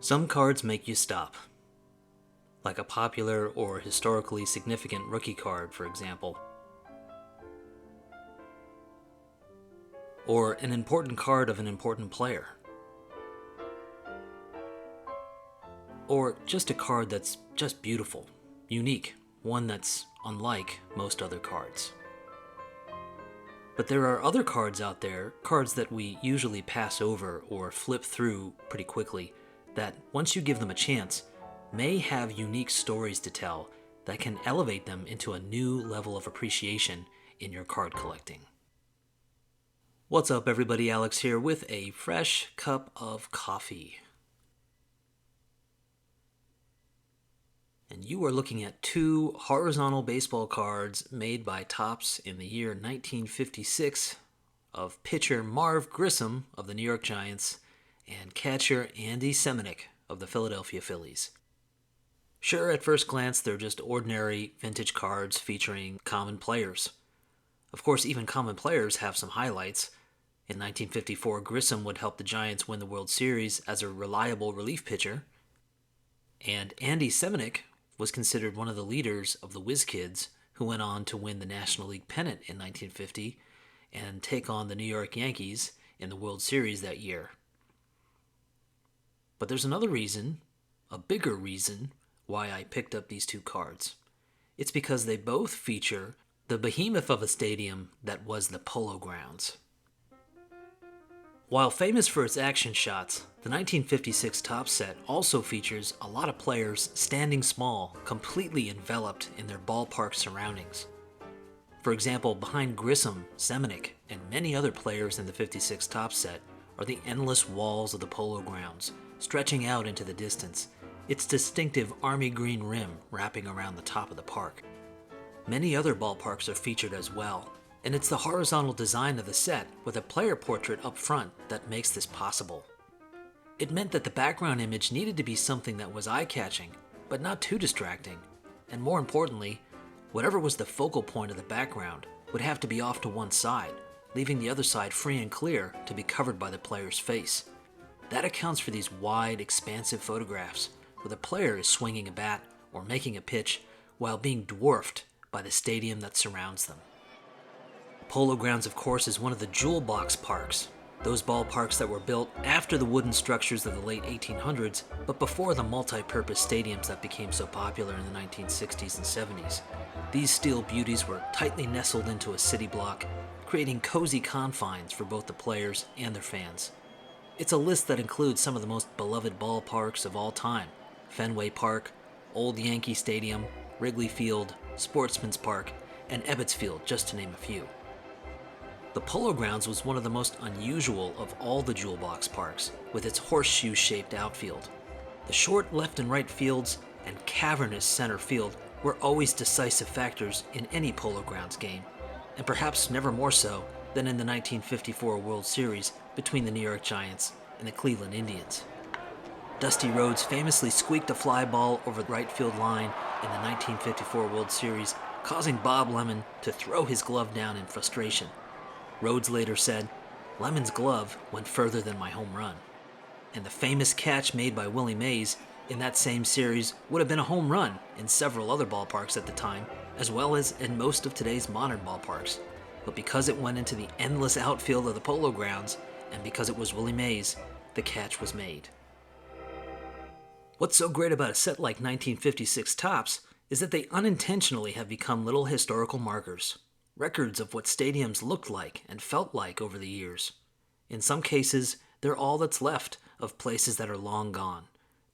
Some cards make you stop, like a popular or historically significant rookie card, for example. Or an important card of an important player. Or just a card that's just beautiful, unique, one that's unlike most other cards. But there are other cards out there, cards that we usually pass over or flip through pretty quickly, that once you give them a chance, may have unique stories to tell that can elevate them into a new level of appreciation in your card collecting. What's up, everybody? Alex here with a fresh cup of coffee. And you are looking at two horizontal baseball cards made by Topps in the year 1956 of pitcher Marv Grissom of the New York Giants and catcher Andy Seminick of the Philadelphia Phillies. Sure, at first glance, they're just ordinary vintage cards featuring common players. Of course, even common players have some highlights. In 1954, Grissom would help the Giants win the World Series as a reliable relief pitcher. And Andy Seminick was considered one of the leaders of the Whiz Kids, who went on to win the National League pennant in 1950 and take on the New York Yankees in the World Series that year. But there's another reason, a bigger reason, why I picked up these two cards. It's because they both feature the behemoth of a stadium that was the Polo Grounds. While famous for its action shots, the 1956 Topps set also features a lot of players standing small, completely enveloped in their ballpark surroundings. For example, behind Grissom, Seminick, and many other players in the 56 Topps set are the endless walls of the Polo Grounds, stretching out into the distance, its distinctive army green rim wrapping around the top of the park. Many other ballparks are featured as well, and it's the horizontal design of the set with a player portrait up front that makes this possible. It meant that the background image needed to be something that was eye-catching, but not too distracting, and more importantly, whatever was the focal point of the background would have to be off to one side, leaving the other side free and clear to be covered by the player's face. That accounts for these wide, expansive photographs, where the player is swinging a bat or making a pitch while being dwarfed by the stadium that surrounds them. Polo Grounds, of course, is one of the Jewelbox parks, those ballparks that were built after the wooden structures of the late 1800s, but before the multi-purpose stadiums that became so popular in the 1960s and 70s. These steel beauties were tightly nestled into a city block, creating cozy confines for both the players and their fans. It's a list that includes some of the most beloved ballparks of all time: Fenway Park, Old Yankee Stadium, Wrigley Field, Sportsman's Park, and Ebbets Field, just to name a few. The Polo Grounds was one of the most unusual of all the Jewelbox parks, with its horseshoe-shaped outfield. The short left and right fields and cavernous center field were always decisive factors in any Polo Grounds game, and perhaps never more so than in the 1954 World Series between the New York Giants and the Cleveland Indians. Dusty Rhodes famously squeaked a fly ball over the right field line in the 1954 World Series, causing Bob Lemon to throw his glove down in frustration. Rhodes later said, "Lemon's glove went further than my home run." And the famous catch made by Willie Mays in that same series would have been a home run in several other ballparks at the time, as well as in most of today's modern ballparks. But because it went into the endless outfield of the Polo Grounds, and because it was Willie Mays, the catch was made. What's so great about a set like 1956 Topps is that they unintentionally have become little historical markers, records of what stadiums looked like and felt like over the years. In some cases, they're all that's left of places that are long gone,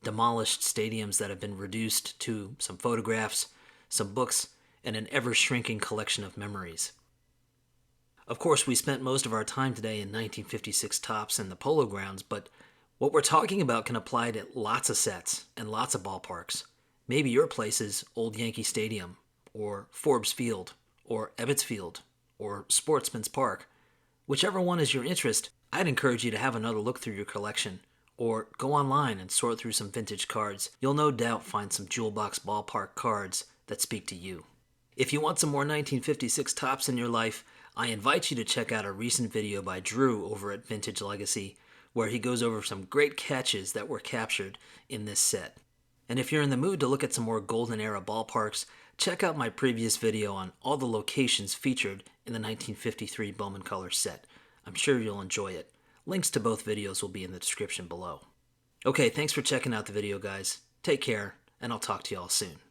demolished stadiums that have been reduced to some photographs, some books, and an ever-shrinking collection of memories. Of course, we spent most of our time today in 1956 Topps and the Polo Grounds, but what we're talking about can apply to lots of sets and lots of ballparks. Maybe your place is Old Yankee Stadium, or Forbes Field, or Ebbets Field, or Sportsman's Park. Whichever one is your interest, I'd encourage you to have another look through your collection, or go online and sort through some vintage cards. You'll no doubt find some Jewelbox ballpark cards that speak to you. If you want some more 1956 Topps in your life, I invite you to check out a recent video by Drew over at Vintage Legacy, where he goes over some great catches that were captured in this set. And if you're in the mood to look at some more Golden Era ballparks, check out my previous video on all the locations featured in the 1953 Bowman Color set. I'm sure you'll enjoy it. Links to both videos will be in the description below. Okay, thanks for checking out the video, guys. Take care, and I'll talk to you all soon.